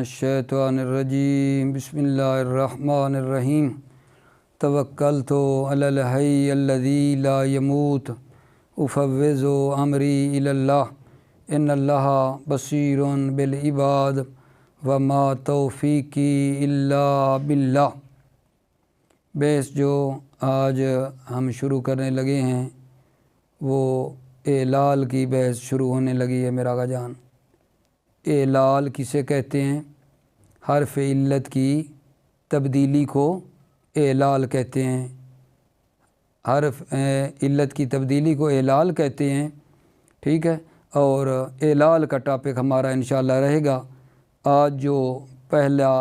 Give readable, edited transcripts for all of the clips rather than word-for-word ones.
الشیطان الرجیم بسم اللہ الرحمن الرحیم توکلت علی الحی الذی لا یموت افوض امری الی اللہ ان اللہ بصیر بالعباد وما توفیقی الا باللہ۔ بحث جو آج ہم شروع کرنے لگے ہیں وہ اعلال کی بحث شروع ہونے لگی ہے میرا آقا جان۔ اعلال کسے کہتے ہیں؟ حرف علت کی تبدیلی کو اعلال کہتے ہیں۔ حرف علت کی تبدیلی کو اعلال کہتے ہیں، ٹھیک ہے۔ اور اعلال کا ٹاپک ہمارا انشاءاللہ رہے گا۔ آج جو پہلا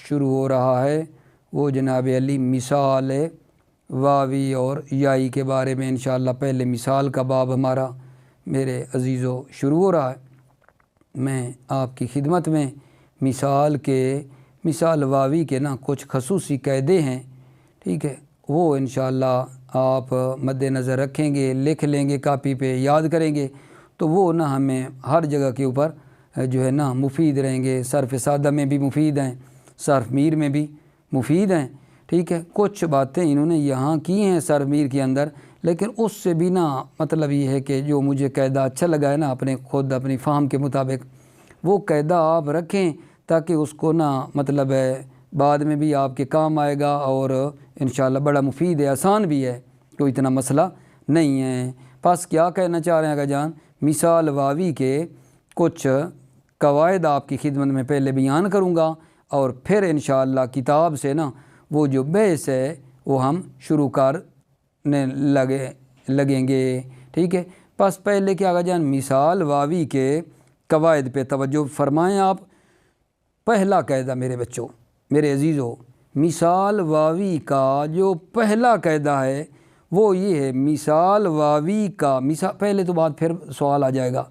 شروع ہو رہا ہے وہ جناب علی مثال واوی اور یائی کے بارے میں انشاءاللہ پہلے مثال کا باب ہمارا میرے عزیزو شروع ہو رہا ہے۔ میں آپ کی خدمت میں مثال واوی کے کچھ خصوصی قاعدے ہیں، ٹھیک ہے، وہ انشاءاللہ آپ مد نظر رکھیں گے، لکھ لیں گے کاپی پہ، یاد کریں گے تو وہ ہمیں ہر جگہ کے اوپر جو ہے مفید رہیں گے۔ صرف سادہ میں بھی مفید ہیں، صرف میر میں بھی مفید ہیں، ٹھیک ہے۔ کچھ باتیں انہوں نے یہاں کی ہیں صرف میر کے اندر، لیکن اس سے بھی مطلب یہ ہے کہ جو مجھے قاعدہ اچھا لگا ہے اپنی فہم کے مطابق وہ قاعدہ آپ رکھیں تاکہ اس کو مطلب ہے بعد میں بھی آپ کے کام آئے گا اور انشاءاللہ بڑا مفید ہے، آسان بھی ہے، کوئی اتنا مسئلہ نہیں ہے۔ بس کیا کہنا چاہ رہے ہیں آقا جان؟ مثال واوی کے کچھ قواعد آپ کی خدمت میں پہلے بیان کروں گا اور پھر انشاءاللہ کتاب سے وہ جو بحث ہے وہ ہم شروع کرنے لگیں گے، ٹھیک ہے۔ بس پہلے کیا آقا جان مثال واوی کے قواعد پہ توجہ فرمائیں آپ۔ پہلا قاعدہ میرے بچوں، میرے عزیزو، مثال واوی کا جو پہلا قاعدہ ہے وہ یہ ہے، مثال واوی کا پہلے تو بات پھر سوال آ جائے گا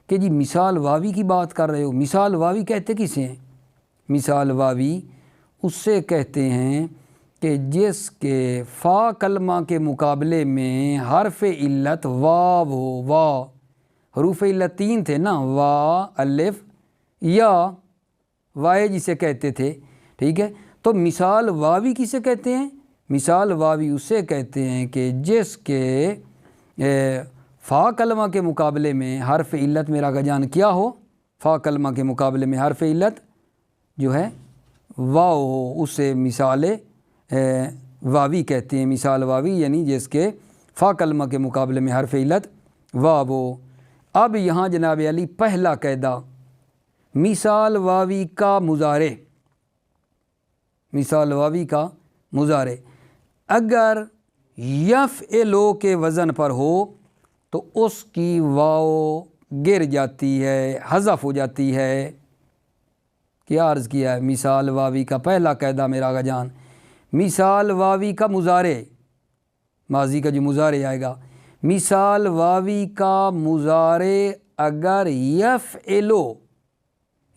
کہ جی مثال واوی کی بات کر رہے ہو، مثال واوی کہتے کسے ہیں؟ مثال واوی اس سے کہتے ہیں کہ جس کے فا کلمہ کے مقابلے میں حرف علت واو ہو۔ وا حروف علت تین تھے وا، الف، یا، وائے جسے کہتے تھے، ٹھیک ہے۔ تو مثال واوی کسے کہتے ہیں؟ مثال واوی اسے کہتے ہیں کہ جس کے فا کلمہ کے مقابلے میں حرف علت میرا آقا جان کیا ہو؟ فا کلمہ کے مقابلے میں حرف علت جو ہے واو ہو، اسے مثال واوی کہتے ہیں۔ مثال واوی یعنی جس کے فا کلمہ کے مقابلے میں حرف علت واو ہو۔ اب یہاں جناب علی پہلا قاعدہ، مثال واوی کا مضارع، مثال واوی کا مضارع اگر یفعلو کے وزن پر ہو تو اس کی واو گر جاتی ہے، حذف ہو جاتی ہے۔ کیا عرض کیا ہے؟ مثال واوی کا پہلا قاعدہ میرا آقا جان، مثال واوی کا مضارع، ماضی کا جو مضارع آئے گا، مثال واوی کا مضارع اگر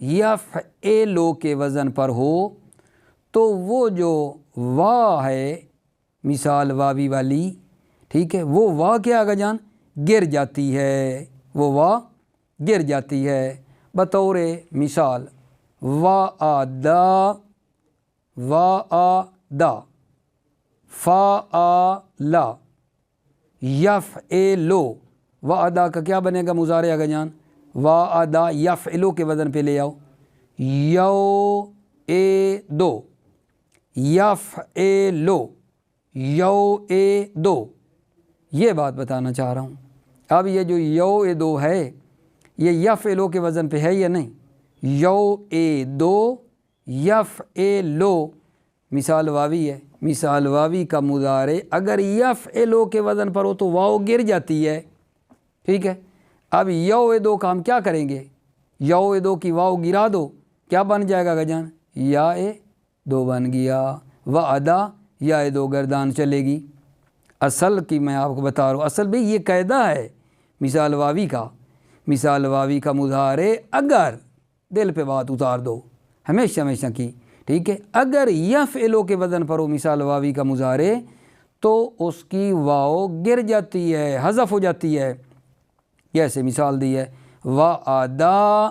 یفعلو کے وزن پر ہو تو وہ جو وا ہے مثال واوی والی، ٹھیک ہے، وہ وا کیا آقا جان گر جاتی ہے، وہ وا گر جاتی ہے۔ بطور مثال وعدا، فعل، یفعلو، وعدا کا کیا بنے گا مضارع آقا جان؟ وعدا، یفعلو کے وزن پہ لے آؤ، یوعدو، یفعلو، یوعدو، یہ بات بتانا چاہ رہا ہوں۔ اب یہ جو یوعدو ہے یہ یفعلو کے وزن پہ ہے یا نہیں؟ یوعدو، یفعلو، مثال واوی ہے، مثال واوی کا مضارع اگر یفعلو کے وزن پر ہو تو واو گر جاتی ہے، ٹھیک ہے۔ اب یوعدو کا ہم کیا کریں گے؟ یوعدو کی واو گرا دو، کیا بن جائے گا جان؟ یعدو بن گیا۔ وعدہ، یعدو گردان چلے گی۔ اصل کی میں آپ کو بتا رہا ہوں، اصل بھی یہ قاعدہ ہے مثال واوی کا، مثال واوی کا مضارع اگر، دل پہ بات اتار دو ہمیشہ ہمیشہ کی، ٹھیک ہے، اگر یفعلو کے وزن پر ہو مثال واوی کا مضارع تو اس کی واو گر جاتی ہے، حذف ہو جاتی ہے۔ جیسے مثال دی ہے وعدہ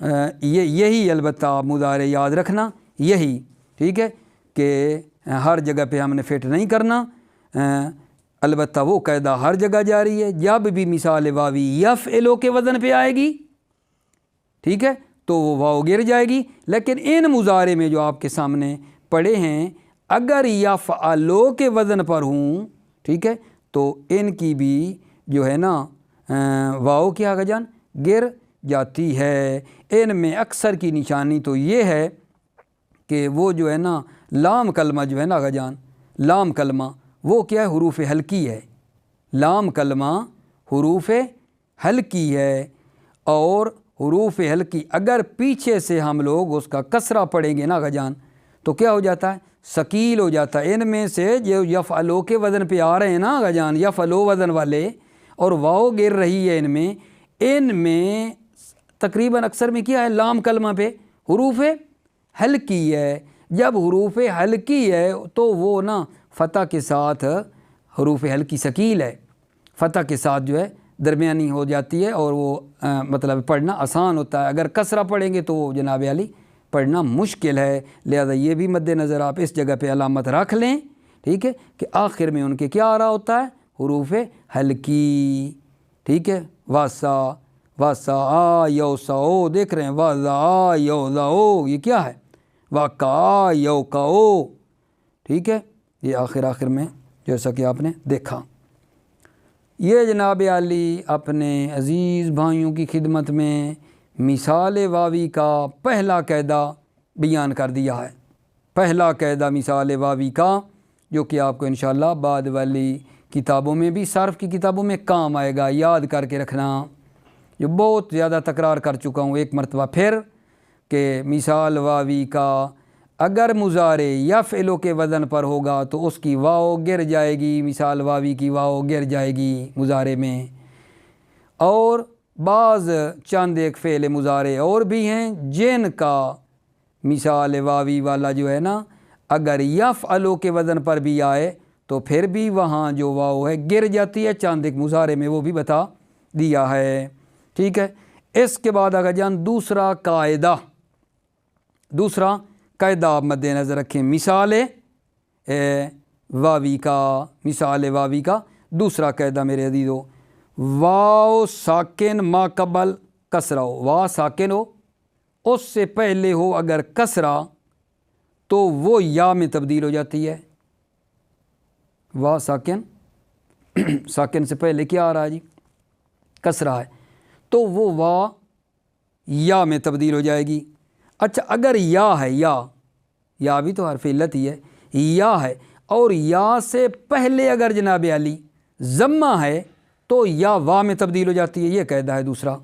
یہی البتہ مضارع یاد رکھنا یہی، ٹھیک ہے، کہ ہر جگہ پہ ہم نے فٹ نہیں کرنا، البتہ وہ قاعدہ ہر جگہ جاری ہے، جب بھی مثال واوی یفعلو کے وزن پہ آئے گی، ٹھیک ہے، تو وہ واو گر جائے گی، لیکن ان مضارع میں جو آپ کے سامنے پڑے ہیں اگر یفعلو کے وزن پر ہوں، ٹھیک ہے، تو ان کی بھی جو ہے نا واو کیا آگا جان گر جاتی ہے۔ ان میں اکثر کی نشانی تو یہ ہے کہ وہ جو ہے نا لام کلمہ جو ہے نا آگا جان، لام کلمہ وہ کیا ہے حروف حلقی ہے، لام کلمہ حروف حلقی ہے، اور حروف حلقی اگر پیچھے سے ہم لوگ اس کا کسرہ پڑھیں گے نا آگا جان تو کیا ہو جاتا ہے، ثقیل ہو جاتا ہے۔ ان میں سے جو یفعلو کے وزن پہ آ رہے ہیں نا آگا جان، یفعلو وزن والے، اور واو گر رہی ہے ان میں تقریباً اکثر میں کیا ہے لام کلمہ پہ حروف حلقی ہے۔ جب حروف حلقی ہے تو وہ نا فتح کے ساتھ، حروف حلقی ثقیل ہے، فتح کے ساتھ جو ہے درمیانی ہو جاتی ہے، اور وہ مطلب پڑھنا آسان ہوتا ہے۔ اگر کسرہ پڑھیں گے تو وہ جناب علی پڑھنا مشکل ہے، لہذا یہ بھی مد نظر آپ اس جگہ پہ علامت رکھ لیں، ٹھیک ہے، کہ آخر میں ان کے کیا آ رہا ہوتا ہے حروف حلقی، ٹھیک ہے، واسا واسا آ یو ساؤ، دیکھ رہے ہیں وازا آ یو ذاؤ، یہ کیا ہے واقع یو کاؤ، ٹھیک ہے، یہ آخر میں جیسا کہ آپ نے دیکھا۔ یہ جناب علی اپنے عزیز بھائیوں کی خدمت میں مثال واوی کا پہلا قاعدہ بیان کر دیا ہے، پہلا قاعدہ مثال واوی کا، جو کہ آپ کو انشاءاللہ بعد والی کتابوں میں بھی، صرف کی کتابوں میں کام آئے گا، یاد کر کے رکھنا، جو بہت زیادہ تکرار کر چکا ہوں ایک مرتبہ پھر، کہ مثال واوی کا اگر مضارع یفعلو کے وزن پر ہوگا تو اس کی واو گر جائے گی، مثال واوی کی واو گر جائے گی مضارع میں۔ اور بعض چند ایک فعل مضارع اور بھی ہیں جن کا مثال واوی والا جو ہے نا اگر یفعلو کے وزن پر بھی آئے تو پھر بھی وہاں جو واو ہے گر جاتی ہے، چند ایک مضارع میں وہ بھی بتا دیا ہے، ٹھیک ہے۔ اس کے بعد اگر جان دوسرا قاعدہ آپ مد نظر رکھیں، مثال واوی کا دوسرا قاعدہ میرے عزیزو، واو ساکن ما قبل کسرہ ہو، واو ساکن ہو اس سے پہلے ہو اگر کسرہ تو وہ یا میں تبدیل ہو جاتی ہے۔ واو ساکن سے پہلے کیا آ رہا ہے جی کسرہ ہے، تو وہ واو یا میں تبدیل ہو جائے گی۔ اچھا اگر یا ہے، یا بھی تو حرف علت ہی ہے، یا ہے اور یا سے پہلے اگر جناب علی ضمہ ہے تو یا وا میں تبدیل ہو جاتی ہے، یہ قاعدہ ہے دوسرا،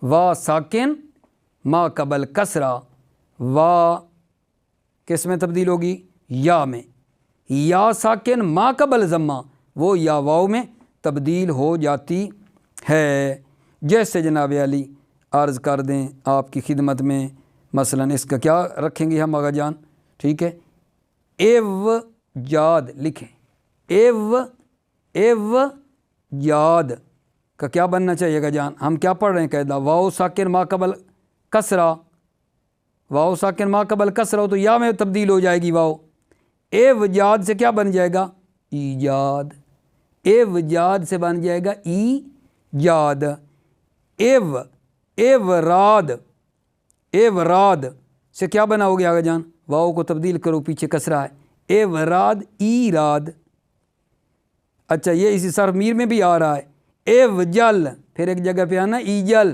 وا ساکن ما قبل کسرہ، وا کس میں تبدیل ہوگی یا میں، یا ساکن ما قبل ضمہ وہ یا واو میں تبدیل ہو جاتی ہے۔ جیسے جناب علی عرض کر دیں آپ کی خدمت میں، مثلا اس کا کیا رکھیں گے ہم آگا جان، ٹھیک ہے، ایو جاد لکھیں، ایو جاد کا کیا بننا چاہیے گا جان، ہم کیا پڑھ رہے ہیں قاعدہ، واو ساکن ما قبل کسرہ، واو ساکن ما قبل کسرہ ہو تو یا میں تبدیل ہو جائے گی واو، ایو جاد سے کیا بن جائے گا ایجاد، ایو جاد سے بن جائے گا ایجاد، ایوراد سے کیا بنا ہو گیا آگا جان، واو کو تبدیل کرو پیچھے کسرہ ہے، ایوراد ایراد۔ اچھا یہ اسی صرف میر میں بھی آ رہا ہے، ایوجل پھر ایک جگہ پہ آنا ایجل،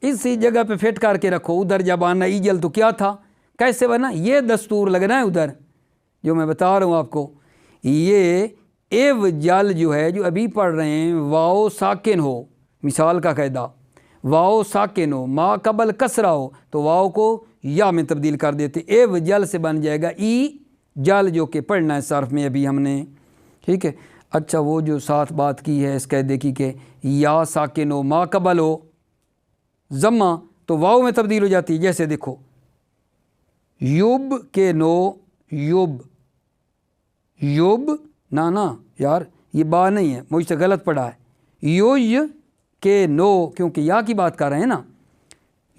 اسی جگہ پہ فٹ کر کے رکھو، ادھر جب آنا ایجل تو کیا تھا کیسے بنا، یہ دستور لگنا ہے ادھر جو میں بتا رہا ہوں آپ کو۔ یہ ایوجل جو ہے جو ابھی پڑھ رہے ہیں واو ساکن ہو، مثال کا قاعدہ، واو ساکن ہو ما قبل کسرہ ہو تو واو کو یا میں تبدیل کر دیتے، ایوجل سے بن جائے گا ای جل، جو کہ پڑھنا ہے صرف میں ابھی ہم نے، ٹھیک ہے۔ اچھا وہ جو ساتھ بات کی ہے اس قاعدے کی کہ یا ساکن ہو ما قبل ہو ضمہ تو واو میں تبدیل ہو جاتی ہے، جیسے دیکھو یوب کے نو یوب نا یار یہ با نہیں ہے، مجھ سے غلط پڑھا ہے، یوج کے نو، کیونکہ یا کی بات کر رہے ہیں نا،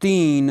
3।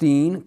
3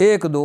1-2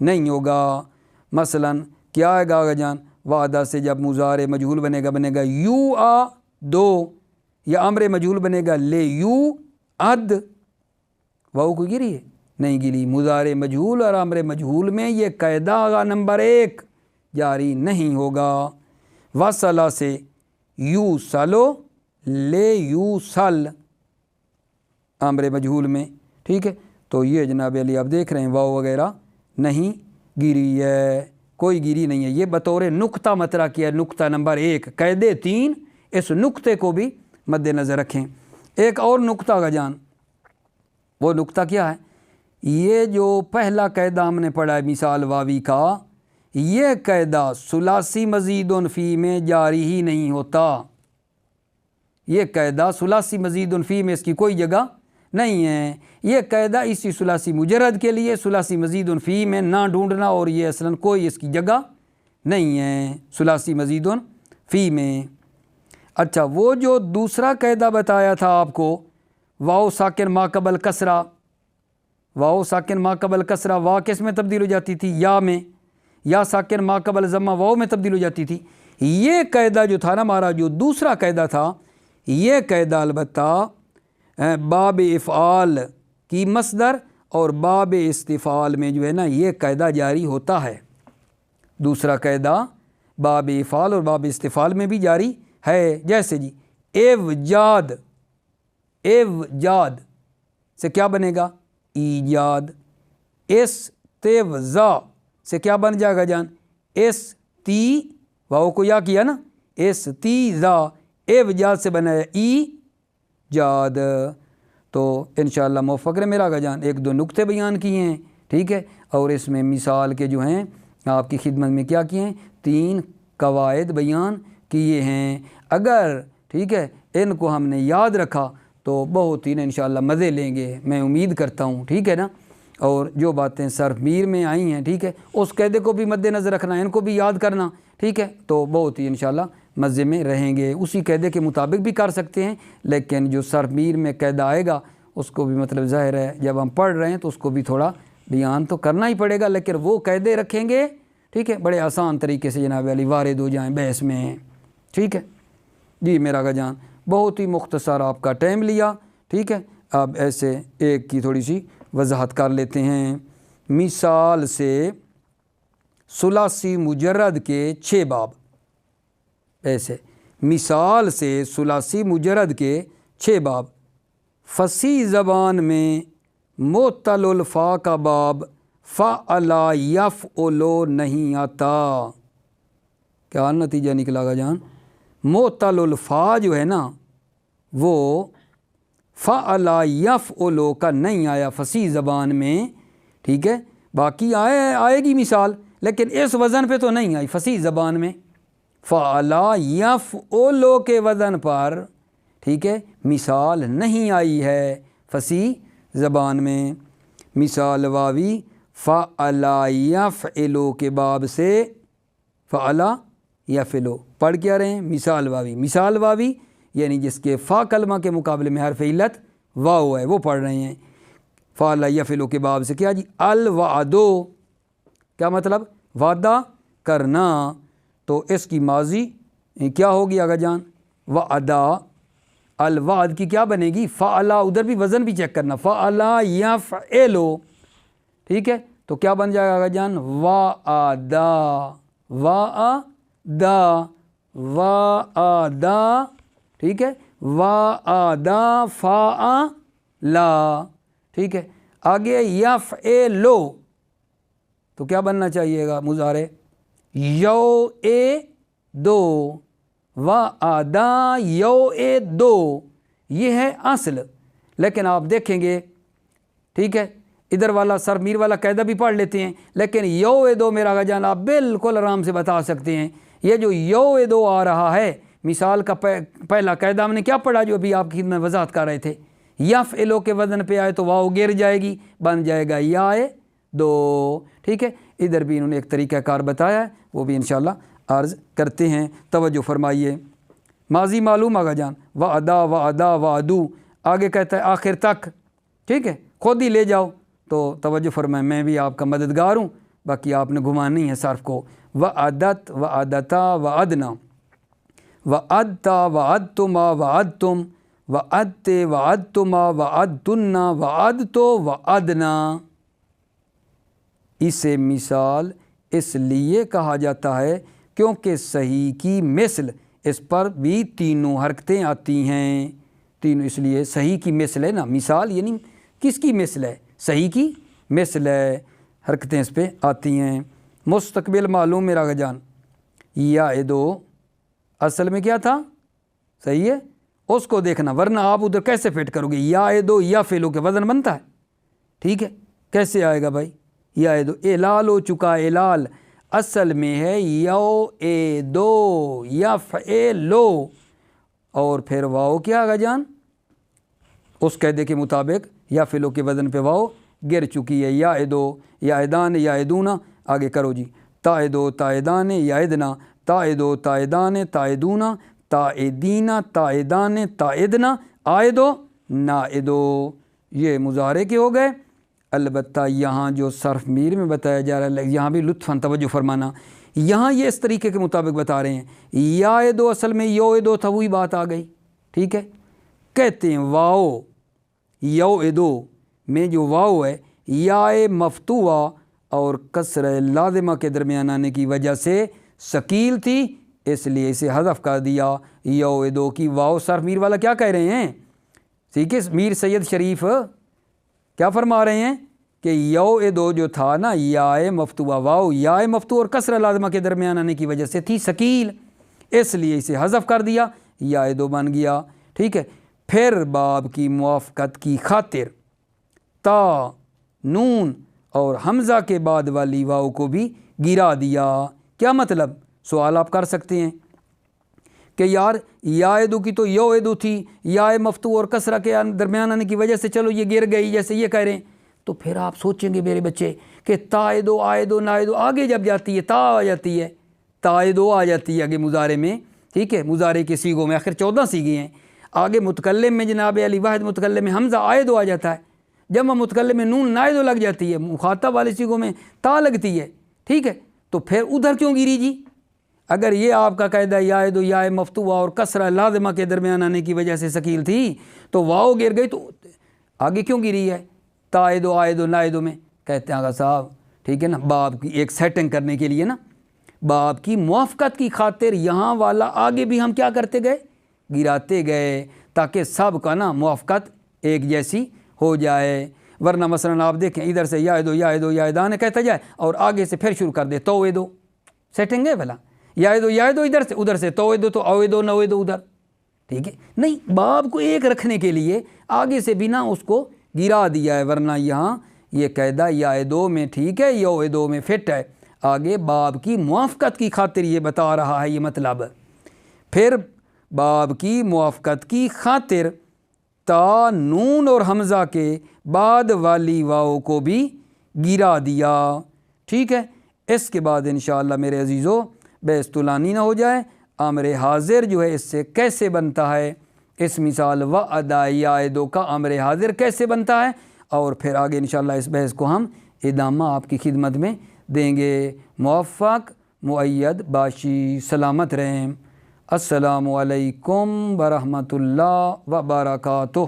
نہیں ہوگا۔ مثلاً کیا آئے گا آگا جان، وعدہ سے جب مضارع مجہول بنے گا یو آ دو، یا امر مجہول بنے گا لے یو اد، واؤ کو گری ہے نہیں گری۔ مضارع مجہول اور امر مجہول میں یہ قاعدہ آگا نمبر 1 جاری نہیں ہوگا۔ وصلہ سے یو سلو لے یو سل امر مجہول میں، ٹھیک ہے، تو یہ جناب علی آپ دیکھ رہے ہیں واؤ وغیرہ نہیں گری ہے، کوئی گری نہیں ہے۔ یہ بطور نقطہ مطرح کیا، نقطہ نمبر 1 قاعدے 3، اس نقطے کو بھی مد نظر رکھیں۔ ایک اور نقطہ کا جان، وہ نقطہ کیا ہے؟ یہ جو پہلا قاعدہ ہم نے پڑھا ہے مثال واوی کا، یہ قاعدہ ثلاثی مزید فی میں جاری ہی نہیں ہوتا۔ یہ قاعدہ ثلاثی مزید فی میں اس کی کوئی جگہ نہیں ہے۔ یہ قاعدہ اسی ثلاثی مجرد کے لیے، ثلاثی مزید فی میں نہ ڈھونڈنا، اور یہ اصلاً کوئی اس کی جگہ نہیں ہے ثلاثی مزید فی میں۔ اچھا، وہ جو دوسرا قاعدہ بتایا تھا آپ کو، واو ساکن ما قبل کسرہ، واو ساکن ما قبل کسرہ، وا کس میں تبدیل ہو جاتی تھی؟ یا میں، یا ساکن ما قبل ضمہ واو میں تبدیل ہو جاتی تھی۔ یہ قاعدہ جو تھا نا ہمارا، جو دوسرا قاعدہ تھا، یہ قاعدہ البتہ باب افعال کی مصدر اور باب استفعال میں جو ہے نا یہ قاعدہ جاری ہوتا ہے۔ دوسرا قاعدہ باب افعال اور باب استفعال میں بھی جاری ہے۔ جیسے جی ایوجاد، ایوجاد سے کیا بنے گا؟ ایجاد۔ استوزا سے کیا بن جائے گا جان؟ استی، واؤ کو یا کیا نا، استیزا، ایوجاد سے بنا ہے ایجاد۔ تو انشاءاللہ موفق رہے میرا گا جان، 1-2 نقطے بیان کیے ہیں، ٹھیک ہے، اور اس میں مثال کے جو ہیں آپ کی خدمت میں کیا کیے ہیں، 3 قواعد بیان کیے ہیں۔ اگر ٹھیک ہے ان کو ہم نے یاد رکھا تو بہت ہی انشاءاللہ مزے لیں گے، میں امید کرتا ہوں، ٹھیک ہے نا۔ اور جو باتیں صرف میر میں آئی ہیں، ٹھیک ہے، اس قاعدے کو بھی مد نظر رکھنا، ان کو بھی یاد کرنا، ٹھیک ہے، تو بہت ہی انشاءاللہ مزے میں رہیں گے۔ اسی قاعدے کے مطابق بھی کر سکتے ہیں، لیکن جو صرف میر میں قاعدہ آئے گا اس کو بھی مطلب ظاہر ہے جب ہم پڑھ رہے ہیں تو اس کو بھی تھوڑا بیان تو کرنا ہی پڑے گا، لیکن وہ قاعدے رکھیں گے، ٹھیک ہے، بڑے آسان طریقے سے جناب علی وارد ہو جائیں بحث میں، ٹھیک ہے جی میرا گا جان۔ بہت ہی مختصر آپ کا ٹائم لیا، ٹھیک ہے۔ اب ایسے ایک کی تھوڑی سی وضاحت کر لیتے ہیں۔ مثال سے ثلاثی مجرد کے 6 باب، ایسے مثال سے ثلاثی مجرد کے 6 باب۔ فصیح زبان میں معطل الفا کا باب فعلا یفعلو نہیں آتا۔ کیا نتیجہ نکلا گا جان؟ معطل الفا جو ہے نا وہ فعلا یفعلو کا نہیں آیا فصیح زبان میں، ٹھیک ہے، باقی آئے گی مثال، لیکن اس وزن پہ تو نہیں آئی فصیح زبان میں۔ فعلا یفعلو کے وزن پر، ٹھیک ہے، مثال نہیں آئی ہے فصیح زبان میں۔ مثال واوی فعلا یفعلو کے باب سے فعلا یفعلو پڑھ کیا رہے ہیں؟ مثال واوی۔ مثال واوی یعنی جس کے فا کلمہ کے مقابلے میں حرف علت واو ہے، وہ پڑھ رہے ہیں۔ فعلا یفعلو کے باب سے کیا جی؟ الوعدو، کیا مطلب؟ وعدہ کرنا، تو اس کی ماضی کیا ہوگی آگا جان؟ وعدہ۔ الوعد کی کیا بنے گی؟ فعلا، ادھر بھی وزن بھی چیک کرنا، فعلا یفعلو، ٹھیک ہے، تو کیا بن جائے گا آگا جان؟ وعدہ، وعدہ، وعدہ، ٹھیک ہے، وعدہ فعلا، ٹھیک ہے۔ آگے یفعلو تو کیا بننا چاہیے گا مضارع؟ یوعدو، وعدہ یوعدو، یہ ہے اصل، لیکن آپ دیکھیں گے، ٹھیک ہے، ادھر والا سر میر والا قاعدہ بھی پڑھ لیتے ہیں، لیکن یوعدو میرا گا جان آپ بالکل آرام سے بتا سکتے ہیں۔ یہ جو یوعدو آ رہا ہے، مثال کا پہلا قاعدہ ہم نے کیا پڑھا جو ابھی آپ کی میں وضاحت کر رہے تھے؟ یفعلو کے وزن پہ آئے تو واو گر جائے گی، بن جائے گا یعدو، ٹھیک ہے۔ ادھر بھی انہوں نے ایک طریقہ کار بتایا ہے، وہ بھی انشاءاللہ عرض کرتے ہیں، توجہ فرمائیے۔ ماضی معلوم آگا جان، وعدہ، وعدہ، وعدو، آگے کہتا ہے آخر تک، ٹھیک ہے، خود ہی لے جاؤ، تو توجہ فرمائیں، میں بھی آپ کا مددگار ہوں، باقی آپ نے گھمانی ہے صرف کو. وعدت وعدتا وعدنا وعدتا وعدتما وعدتم وعدت وعدتما وعدتنا وعدتو وعدنا. اسے مثال اس لیے کہا جاتا ہے کیونکہ صحیح کی مثل اس پر بھی تینوں حرکتیں آتی ہیں. تینوں اس لیے صحیح کی مثل ہے نا. مثال یعنی کس کی مثل ہے؟ صحیح کی مثل ہے، حرکتیں اس پہ آتی ہیں. مستقبل معلوم میرا جان. یعدو اصل میں کیا تھا؟ صحیح ہے، اس کو دیکھنا، ورنہ آپ ادھر کیسے فٹ کرو گے؟ یعدو یا فعلوں کے وزن بنتا ہے. ٹھیک ہے، کیسے آئے گا بھائی؟ یعدو اعلال ہو چکا. اعلال اصل میں ہے یو اے دو یا فعلو، اور پھر واؤ کیا آگا جان؟ اس قاعدے کے مطابق یا فعلوں کے وزن پہ واؤ گر چکی ہے. یعدو یعدان یعدونا. آگے کرو جی. تعدو تعدان یعدنا تعدو تعدان تعدونا تعدینا تعدان تعدنا عائدو نائدو. یہ مضارع کے ہو گئے. البتہ یہاں جو صرف میر میں بتایا جا رہا ہے یہاں بھی لطفاً توجہ فرمانا. یہاں یہ اس طریقے کے مطابق بتا رہے ہیں. یعدو اصل میں یعدو تھا، وہی بات آ گئی. ٹھیک ہے، کہتے ہیں واؤ یعدو میں جو واؤ ہے یا مفتوحہ اور کسر لازمہ کے درمیان آنے کی وجہ سے ثقیل تھی، اس لیے اسے حذف کر دیا. یعدو کی واؤ صرف میر والا کیا کہہ رہے ہیں؟ ٹھیک ہے، میر سید شریف کیا فرما رہے ہیں کہ یعدو جو تھا نا یا مفتوحہ واؤ یا مفتوح اور کسر لازمہ کے درمیان آنے کی وجہ سے تھی ثقیل، اس لیے اسے حذف کر دیا، یعدو بن گیا. ٹھیک ہے، پھر باب کی موافقت کی خاطر تا نون اور حمزہ کے بعد والی واؤ کو بھی گرا دیا. کیا مطلب؟ سوال آپ کر سکتے ہیں کہ یار یعدو کی تو یعدو تھی، یا مفتوح اور کسرہ کے درمیان آنے کی وجہ سے چلو یہ گر گئی جیسے یہ کہہ رہے ہیں. تو پھر آپ سوچیں گے میرے بچے کہ تائدو آئدو نائدو آگے جب جاتی ہے تا آ جاتی ہے، تائدو آ جاتی ہے آگے مضارع میں. ٹھیک ہے، مضارع کے سیغوں میں آخر 14 سیغے ہیں. آگے متکلم میں جناب علی واحد متکلم میں حمزہ آئدو آ جاتا ہے، جب ہم متکلم میں نون نائدو لگ جاتی ہے، مخاطب والے سیغوں میں تا لگتی ہے. ٹھیک ہے، تو پھر ادھر کیوں گری جی؟ اگر یہ آپ کا قاعدہ یعدو یا مفتوحہ اور کسرہ لازمہ کے درمیان آنے کی وجہ سے ثقیل تھی تو واؤ گر گئی، تو آگے کیوں گری ہے تائدو آئدو نائدو میں؟ کہتے ہیں آقا صاحب ٹھیک ہے نا، باب کی ایک سیٹنگ کرنے کے لیے نا، باب کی موافقت کی خاطر یہاں والا آگے بھی ہم کیا کرتے گئے؟ گراتے گئے، تاکہ سب کا نا موافقت ایک جیسی ہو جائے. ورنہ مثلا آپ دیکھیں ادھر سے یعدو یعدو یعدان کہتا جائے اور آگے سے پھر شروع کر دے توعدو. سیٹنگ ہے بھلا؟ یعدو یعدو ادھر سے، ادھر سے توعدو تو اوعدو نوعدو ادھر. ٹھیک ہے، نہیں، باب کو ایک رکھنے کے لیے آگے سے بھی نہ اس کو گرا دیا ہے. ورنہ یہاں یہ قاعدہ یعدو میں ٹھیک ہے، یعدو میں فٹ ہے، آگے باب کی موافقت کی خاطر یہ بتا رہا ہے. یہ مطلب پھر باب کی موافقت کی خاطر تا نون اور حمزہ کے بعد والی واؤ کو بھی گرا دیا. ٹھیک ہے، اس کے بعد انشاءاللہ میرے عزیزو بحث طولانی نہ ہو جائے، امر حاضر جو ہے اس سے کیسے بنتا ہے، اس مثال وعدہ یعدو کا امر حاضر کیسے بنتا ہے، اور پھر آگے انشاءاللہ اس بحث کو ہم ادامہ آپ کی خدمت میں دیں گے. موفق مؤید باشی، سلامت رہیں. السلام علیکم ورحمۃ اللہ وبرکاتہ.